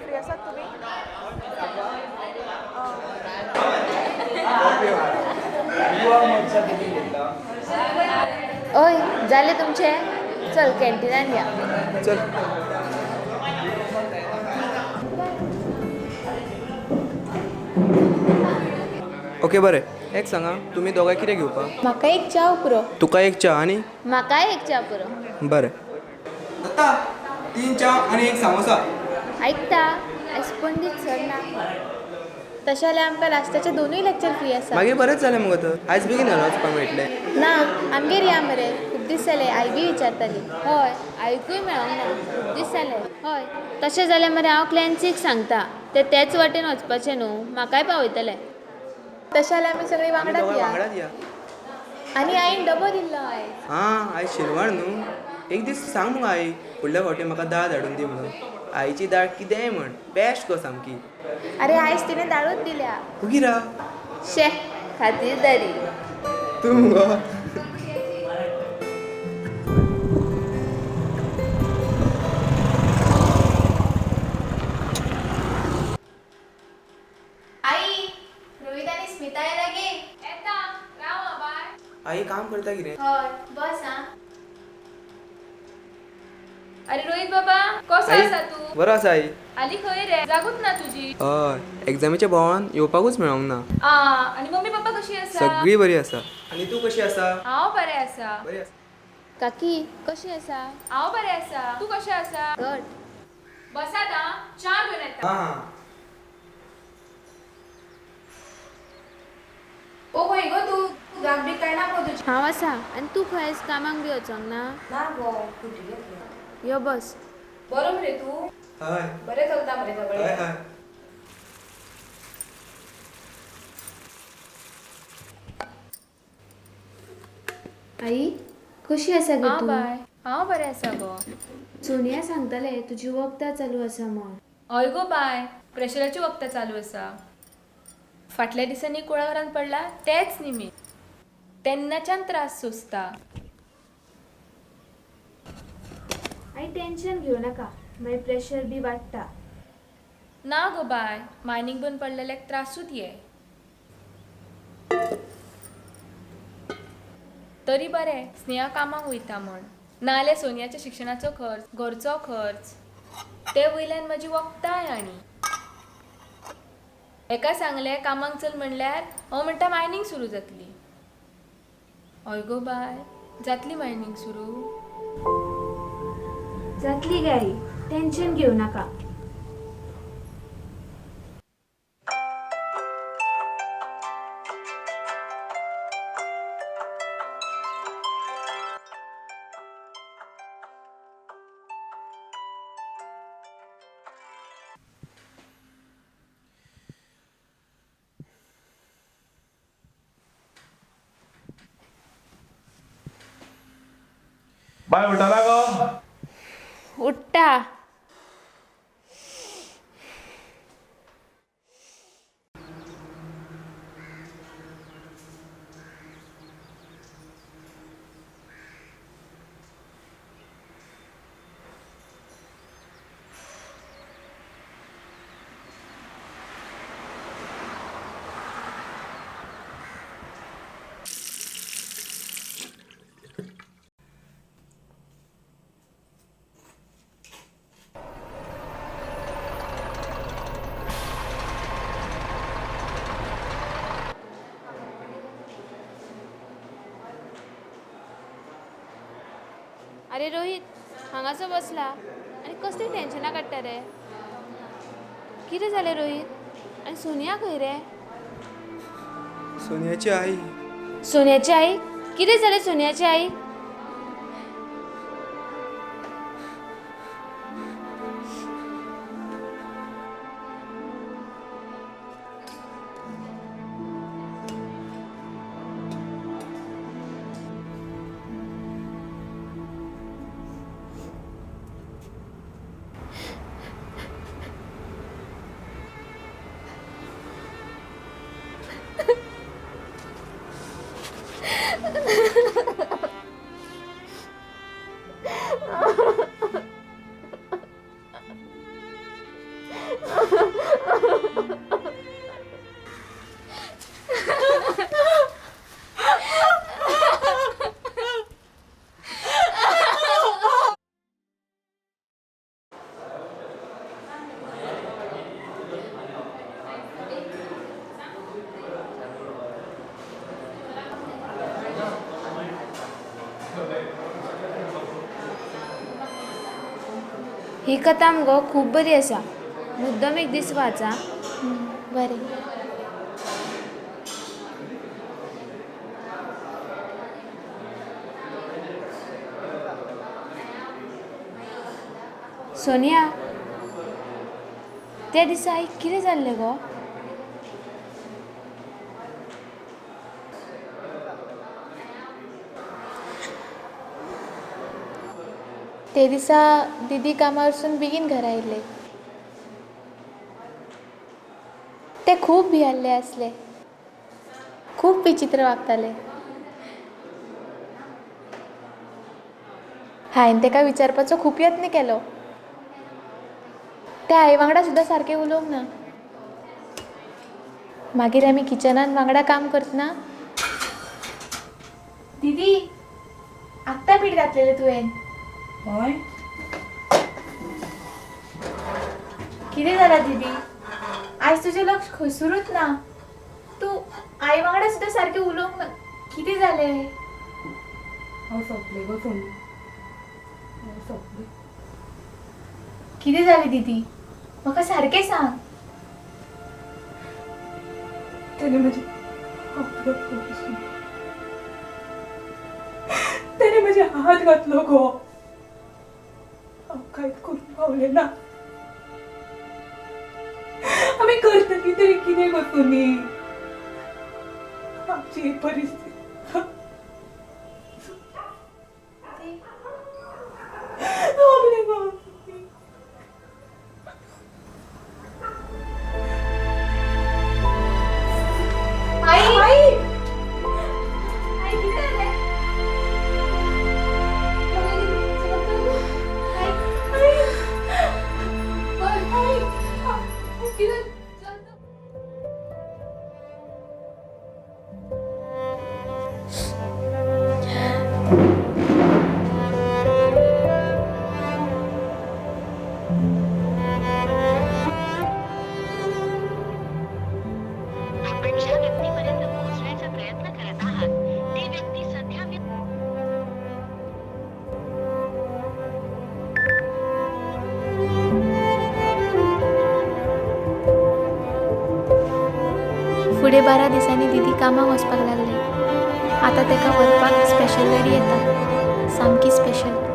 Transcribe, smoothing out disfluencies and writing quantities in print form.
Free आसात तुम्ही? ओय झाले तुमचे. चल कॅन्टीनान या. चल. ओके बरें. एक सांगा तुम्ही दोगांय कितें घेवपाक? म्हाका एक च्या पुरो. तुका एक च्या आनी म्हाकाय एक च्या पुरो. बरें. दत्ता 3 च्या आनी एक सामोसा. ऐकता आयज पंडीत सर ना. तशें जाल्यार आमकां लास्टाचे दोनूय लेक्चर फ्री आसा. मागीर बरेंच जालें मुगो तर. आयज बेगीन घरा वचपाक मेळटलें. ना आमगेर या मरे. खूब दीस जाले. आई बी विचारताली. हय आयकूय मेळोंक ना. खूब दीस जाले. हय तशें जाल्यार मरे हांव क्लॅन्सीक सांगता. तेच वाटेन वचपाचें न्हू. म्हाकाय पावयतले. तशें जाल्यार आमी सगळीं वांगडात या. वांगडाच या. आनी आईन डबो दिल्लो आयज. हां आयज शेनवार न्हू. एक दीस सांग मुगो आई फुडल्या फावटी म्हाका दाळ धाडून दी म्हणून. आईची दाळ कितेंय म्हण बेस्ट गो सामकी. अरे आयज तिणें दाळूच दिल्या. उगी रा. शे खातीरदारी. तूं मुगो. आई रोहित आनी स्मिता येला गे. येता राव बाय. आई काम करता कितें? हय बस हां. अरे रोहित बाबा कसो आई आसा तू? बरो आसा आई. आली खंय रे? जागूच ना तुझी. हय एक्झामीच्या भोवान येवपाकूच मेळोंक ना. आणि मम्मी पप्पा कशी आसा? सगळी बरी आसा. आनी तूं कशी आसा? हांव बरें आसा. बरी आसा. काकी कशी आसा? हांव बरें आसा. तू कशें आसा? घट. बसात हां. च्या घेवन येता. हां. ओ खंय गो तू? जाग बी काय ना गो तुजी? हांव आसा. आनी तू खंय आयज कामाक बी वचोंक ना? ना गो कुटी घेतली. यो बस. बरो मरे तू? हय. बरें चलता मरे हय सगळें. हय. आई कशी आसा गे हां तू? बाय. हांव बरें आसा गो. सोनिया सांगताले तुजी वखदां चालू आसा म्हण. हय गो बाय. प्रेशराची वखदां चालू आसा. फाटल्या दिसांनी कुळागरांत पडला तेच निमित. तेन्नाच्यान त्रास सोंसता. आई टेन्शन घेव नाका. मागीर प्रेशर बी वाडटा. ना गो बाय. मायनीक बंद पडलेल्याक त्रासूच ये. तरी बरें स्नेहा कामाक वयता म्हण. नाल्यार सोनियाच्या शिक्षणाचो खर्च, घरचो खर्च, ते वयल्यान म्हजी वखदांय आनी. एका सांगलें कामाक चल म्हणल्यार हांव म्हणटा मायनींग सुरू जातली. हय गो बाय जातली मायनींग सुरू. जातली गे आई. टेन्शन घेव नाका. बाय उठला गो. उठ्ठा. अरे रोहित हांगासो बसला आनी कसली टेन्शनां काडटा रे. कितें जालें रोहित? आनी सोनिया खंय रे? सोनियाची आई. सोनियाची आई? कितें जालें सोनियाची आई? ही कथा मगो खूब बरी आसा. मुद्दम एक दीस वाचा. बरें. सोनिया, त्या दिसा आईक कितें जाल्लें गो? ते दिसा दीदी कामार वचून बेगीन घरा आयिल्ले. ते खूब भियल्ले आसले. खूब विचित्र वागताले. हांवें ताका विचारपाचो खूब यत्न केलो. ते आई वांगडा सुद्दां सारकें उलोवंक ना. मागीर आमी किचनान वांगडा काम करतना, दीदी आत्तां पीठ घातलेलें तुवें. हय कितें जालां दीदी? आयज तुजें लक्ष खंयसरूच ना. तूं आई वांगडा सुद्दां सारकें उलोवंक ना. कितें जालें? हांव सोंपलें गो सोनी. हांव सोंपलें. कितें जालें दीदी? म्हाका सारकें सांग. त्याने म्हजे हात घातलो गो सोनी. त्याने म्हजे हात घातलो गो. हांव कांयच करूंक पावलें ना. आमी करतली तरी कितें गो सोनी? आमची ही परिस्थिती. सोंपलें गो. आई आई आई कितें जालें? आपण ज्या व्यक्तीपर्यंत पोहोचण्याचा प्रयत्न करत आहात ती व्यक्ती सध्या फुडें 12 दिसांनी दीदी कामाक वचपाक लागले. आतां ताका व्हरपाक स्पेशल गाडी येता. सामकी स्पेशल.